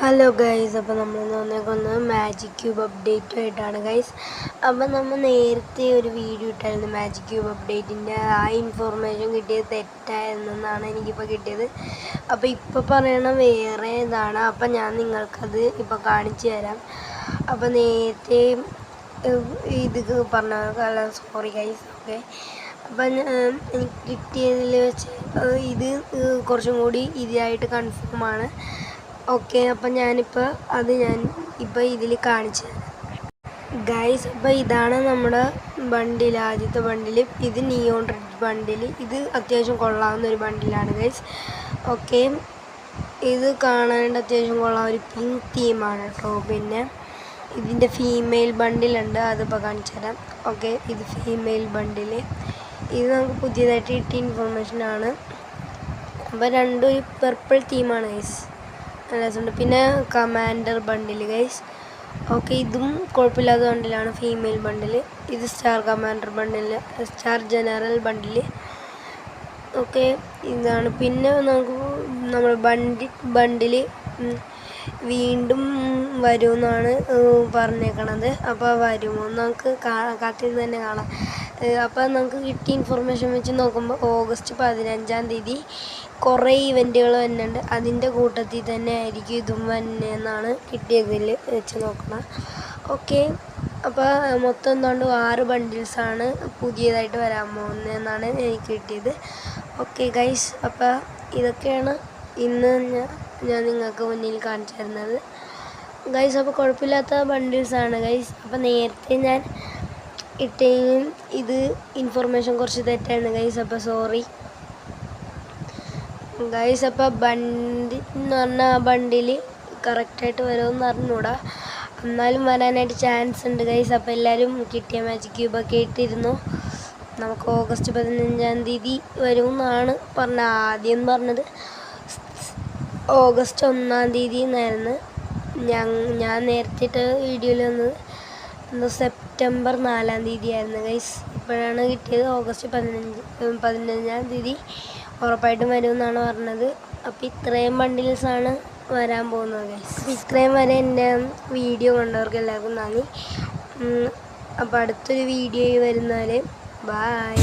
Hello guys, അപ്പോൾ നമ്മൾ വന്നേക്കുന്നത് മാജിക് ക്യൂബ് അപ്ഡേറ്റ് ആയിട്ടാണ് ഗൈസ്. അപ്പോൾ നമ്മൾ നേരത്തെ ഒരു വീഡിയോ ഇട്ടായിരുന്നു മാജിക് ക്യൂബ് അപ്ഡേറ്റിൻ്റെ. ആ ഇൻഫോർമേഷൻ കിട്ടിയത് തെറ്റായിരുന്നെന്നാണ് എനിക്കിപ്പോൾ കിട്ടിയത്. അപ്പോൾ ഇപ്പോൾ പറയണ വേറെ ഇതാണ്. അപ്പം ഞാൻ നിങ്ങൾക്കത് ഇപ്പോൾ കാണിച്ചു തരാം. അപ്പോൾ നേരത്തെ ഇത് പറഞ്ഞ സോറി ഗൈസ്. ഓക്കെ, അപ്പം എനിക്ക് കിട്ടിയതിൽ വെച്ച് ഇത് കുറച്ചും കൂടി ഇതായിട്ട് കൺഫേമാണ്. ഓക്കെ, അപ്പം ഞാൻ ഇതിൽ കാണിച്ചു തരാം ഗൈസ്. അപ്പോൾ ഇതാണ് നമ്മുടെ ബണ്ടിൽ, ആദ്യത്തെ ബണ്ടിൽ. ഇത് നിയോൺ റെഡ് ബണ്ടിൽ. ഇത് അത്യാവശ്യം കൊള്ളാവുന്ന ഒരു ബണ്ടിലാണ് ഗൈസ്. ഓക്കെ, ഇത് കാണാനായിട്ട് അത്യാവശ്യം കൊള്ളാവുന്ന ഒരു പിങ്ക് തീമാണ് കേട്ടോ. പിന്നെ ഇതിൻ്റെ ഫീമെയിൽ ബണ്ടിലുണ്ട്, അതിപ്പോൾ കാണിച്ചു തരാം. ഓക്കെ, ഇത് ഫീമെയിൽ ബണ്ടിൽ. ഇത് നമുക്ക് പുതിയതായിട്ട് കിട്ടിയ ഇൻഫോർമേഷനാണ്. അപ്പോൾ രണ്ടും ഒരു പർപ്പിൾ തീമാണ് ഗൈസ്, രസമുണ്ട്. പിന്നെ കമാൻഡർ ബണ്ടിൽ ഗൈസ്. ഓക്കെ, ഇതും കുഴപ്പമില്ലാത്ത ബണ്ടിലാണ്, ഫീമെയിൽ ബണ്ടിൽ. ഇത് സ്റ്റാർ കമാൻഡർ ബണ്ടിൽ, സ്റ്റാർ ജനറൽ ബണ്ടിൽ. ഓക്കെ, ഇതാണ്. പിന്നെ നമുക്ക് നമ്മൾ ബണ്ടിൽ വീണ്ടും വരുമെന്നാണ് പറഞ്ഞേക്കണത്. അപ്പോൾ വരുമോ നമുക്ക് കാത്തിരുന്ന് തന്നെ കാണാം. അപ്പോൾ നമുക്ക് കിട്ടിയ ഇൻഫർമേഷൻ വെച്ച് നോക്കുമ്പോൾ ഓഗസ്റ്റ് 15-ാം തീയതി കുറേ ഇവൻറ്റുകൾ വരുന്നുണ്ട്. അതിൻ്റെ കൂട്ടത്തിൽ തന്നെ ആയിരിക്കും ഇതും വരുന്നതെന്നാണ് കിട്ടിയതിൽ വെച്ച് നോക്കണം. ഓക്കെ, അപ്പോൾ മൊത്തം എന്താണ്ട് 6 ബണ്ടിൽസാണ് പുതിയതായിട്ട് വരാൻ പോകുന്നതെന്നാണ് എനിക്ക് കിട്ടിയത്. ഓക്കെ ഗൈസ്, അപ്പോൾ ഇതൊക്കെയാണ് ഇന്ന് ഞാൻ നിങ്ങൾക്ക് മുന്നിൽ കാണിച്ചു തരുന്നത് ഗൈസ്. അപ്പോൾ കുഴപ്പമില്ലാത്ത ബണ്ടിൽസാണ് ഗൈസ്. അപ്പോൾ നേരത്തെ ഞാൻ ഇട്ടേയും ഇത് ഇൻഫർമേഷൻ കുറച്ച് തെറ്റായിരുന്നു ഗൈസ്. അപ്പോൾ സോറി ഗൈസ്. അപ്പോൾ ബണ്ടിൽ എന്ന് പറഞ്ഞാൽ ബണ്ടിൽ കറക്റ്റായിട്ട് വരുമെന്ന് അറിഞ്ഞൂടാ, എന്നാലും വരാനായിട്ട് ചാൻസ് ഉണ്ട് ഗൈസ്. അപ്പോൾ എല്ലാവരും കിട്ടിയ മാജിക് ക്യൂബൊക്കെ ഇട്ടിരുന്നു. നമുക്ക് ഓഗസ്റ്റ് 15-ാം തീയതി വരുമെന്നാണ് ആദ്യം പറഞ്ഞത്. ഓഗസ്റ്റ് 1-ാം തീയതി എന്നായിരുന്നു. ഞാൻ നേരത്തെ ഇട്ട വീഡിയോയിൽ വന്നത് സെപ്റ്റംബർ 4-ാം തീയതി ആയിരുന്നു ഗൈസ്. ഇപ്പോഴാണ് കിട്ടിയത് ഓഗസ്റ്റ് 15-ാം തീയതി ഉറപ്പായിട്ടും വരുമെന്നാണ് പറഞ്ഞത്. അപ്പോൾ ഇത്രയും ബണ്ടിൽസാണ് വരാൻ പോകുന്നത് ഗൈസ്. ഇത്രയും വരെ എൻ്റെ വീഡിയോ കണ്ടവർക്ക് എല്ലാവർക്കും നന്ദി. അപ്പോൾ അടുത്തൊരു വീഡിയോയിൽ വരുന്നവരെ ബൈ.